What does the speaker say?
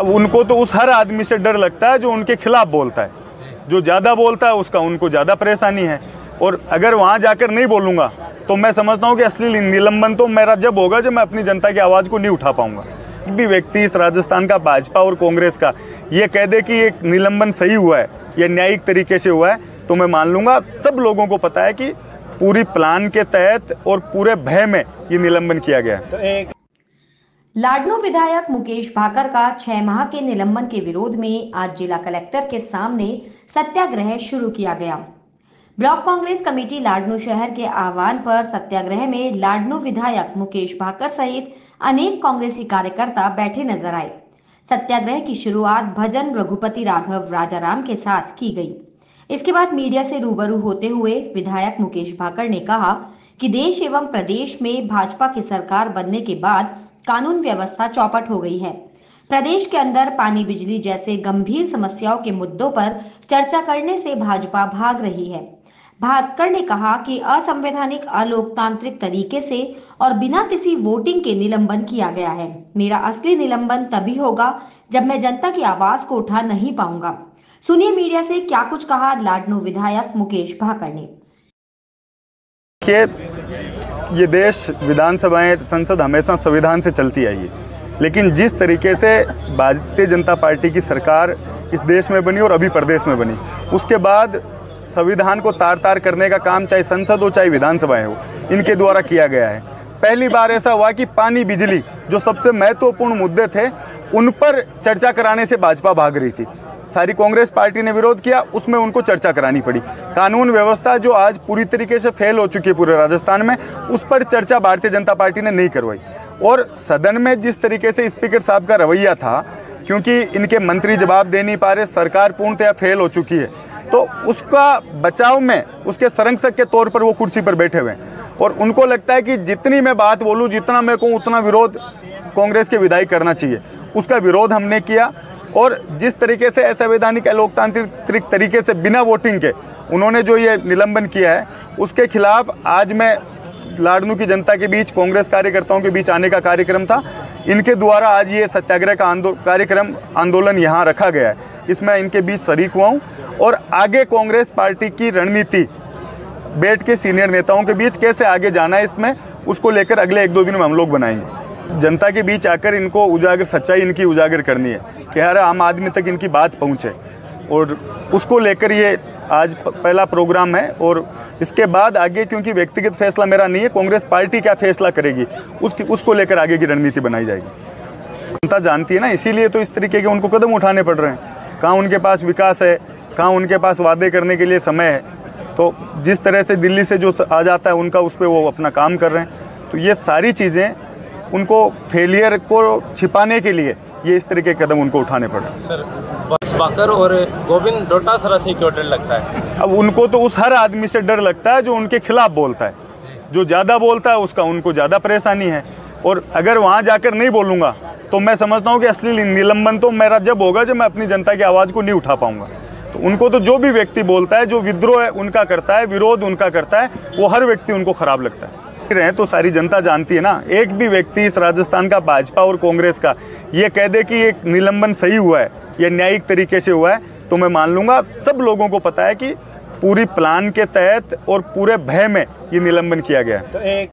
अब उनको तो उस हर आदमी से डर लगता है जो उनके खिलाफ बोलता है। जो ज़्यादा बोलता है उसका उनको ज़्यादा परेशानी है। और अगर वहाँ जाकर नहीं बोलूँगा तो मैं समझता हूँ कि असली निलंबन तो मेरा जब होगा जब मैं अपनी जनता की आवाज़ को नहीं उठा पाऊँगा। भी व्यक्ति इस राजस्थान का भाजपा और कांग्रेस का ये कह दे कि एक निलंबन सही हुआ है या न्यायिक तरीके से हुआ है तो मैं मान लूँगा। सब लोगों को पता है कि पूरी प्लान के तहत और पूरे भय में ये निलंबन किया गया है। लाडनू विधायक मुकेश भाकर का 6 माह के निलंबन के विरोध में आज जिला कलेक्टर के सामने सत्याग्रह शुरू किया गया। ब्लॉक कांग्रेस कमेटी लाडनू शहर के आह्वान पर सत्याग्रह में लाडनू विधायक मुकेश भाकर सहित अनेक कांग्रेसी कार्यकर्ता बैठे नजर आए। सत्याग्रह की शुरुआत भजन रघुपति राघव राजाराम के साथ की गई। इसके बाद मीडिया से रूबरू होते हुए विधायक मुकेश भाकर ने कहा कि देश एवं प्रदेश में भाजपा की सरकार बनने के बाद कानून व्यवस्था चौपट हो गई है। प्रदेश के अंदर पानी बिजली जैसे गंभीर समस्याओं के मुद्दों पर चर्चा करने से भाजपा भाग रही है। भाकर ने कहा कि असंवैधानिक अलोकतांत्रिक तरीके से और बिना किसी वोटिंग के निलंबन किया गया है। मेरा असली निलंबन तभी होगा जब मैं जनता की आवाज को उठा नहीं पाऊंगा। सुनिए मीडिया से क्या कुछ कहा लाडनू विधायक मुकेश भाकर ने। ये देश विधानसभाएं संसद हमेशा संविधान से चलती आई है, लेकिन जिस तरीके से भारतीय जनता पार्टी की सरकार इस देश में बनी और अभी प्रदेश में बनी, उसके बाद संविधान को तार तार करने का काम चाहे संसद हो चाहे विधानसभाएं हो, इनके द्वारा किया गया है। पहली बार ऐसा हुआ कि पानी बिजली जो सबसे महत्वपूर्ण मुद्दे थे उन पर चर्चा कराने से भाजपा भाग रही थी। सारी कांग्रेस पार्टी ने विरोध किया, उसमें उनको चर्चा करानी पड़ी। कानून व्यवस्था जो आज पूरी तरीके से फेल हो चुकी है पूरे राजस्थान में, उस पर चर्चा भारतीय जनता पार्टी ने नहीं करवाई। और सदन में जिस तरीके से स्पीकर साहब का रवैया था, क्योंकि इनके मंत्री जवाब दे नहीं पा रहे, सरकार पूर्णतया फेल हो चुकी है, तो उसका बचाव में उसके संरक्षक के तौर पर वो कुर्सी पर बैठे हुए हैं। और उनको लगता है कि जितनी मैं बात बोलूँ, जितना मैं कहूँ, उतना विरोध कांग्रेस के विधायक करना चाहिए। उसका विरोध हमने किया और जिस तरीके से असंवैधानिक लोकतांत्रिक तरीके से बिना वोटिंग के उन्होंने जो ये निलंबन किया है, उसके खिलाफ आज मैं लाडनू की जनता के बीच, कांग्रेस कार्यकर्ताओं के बीच आने का कार्यक्रम था। इनके द्वारा आज ये सत्याग्रह का आंदोलन यहाँ रखा गया है। इसमें इनके बीच शरीक हुआ हूँ और आगे कांग्रेस पार्टी की रणनीति बैठ के सीनियर नेताओं के बीच कैसे आगे जाना है, इसमें उसको लेकर अगले 1-2 दिनों में हम लोग बनाएंगे। जनता के बीच आकर इनको उजागर, सच्चाई इनकी उजागर करनी है कि हर आम आदमी तक इनकी बात पहुंचे, और उसको लेकर ये आज पहला प्रोग्राम है। और इसके बाद आगे, क्योंकि व्यक्तिगत फैसला मेरा नहीं है, कांग्रेस पार्टी क्या फैसला करेगी उसको लेकर आगे की रणनीति बनाई जाएगी। जनता जानती है ना, इसीलिए तो इस तरीके के उनको कदम उठाने पड़ रहे हैं। कहाँ उनके पास विकास है, कहाँ उनके पास वादे करने के लिए समय है। तो जिस तरह से दिल्ली से जो आ जाता है उनका, उस पर वो अपना काम कर रहे हैं। तो ये सारी चीज़ें उनको फेलियर को छिपाने के लिए ये इस तरह के कदम उनको उठाने पड़े। सर, बस भाकर और गोविंद डोटासरा से क्यों डर लगता है? अब उनको तो उस हर आदमी से डर लगता है जो उनके खिलाफ बोलता है। जो ज़्यादा बोलता है उसका उनको ज़्यादा परेशानी है। और अगर वहाँ जाकर नहीं बोलूँगा तो मैं समझता हूँ कि असली निलंबन तो मेरा जब होगा जब मैं अपनी जनता की आवाज़ को नहीं उठा पाऊँगा। तो उनको तो जो भी व्यक्ति बोलता है, जो विद्रोह है उनका करता है, विरोध उनका करता है, वो हर व्यक्ति उनको खराब लगता है। रहे तो सारी जनता जानती है ना। एक भी व्यक्ति इस राजस्थान का भाजपा और कांग्रेस का ये कह दे कि एक निलंबन सही हुआ है या न्यायिक तरीके से हुआ है तो मैं मान लूँगा। सब लोगों को पता है कि पूरी प्लान के तहत और पूरे भय में ये निलंबन किया गया है।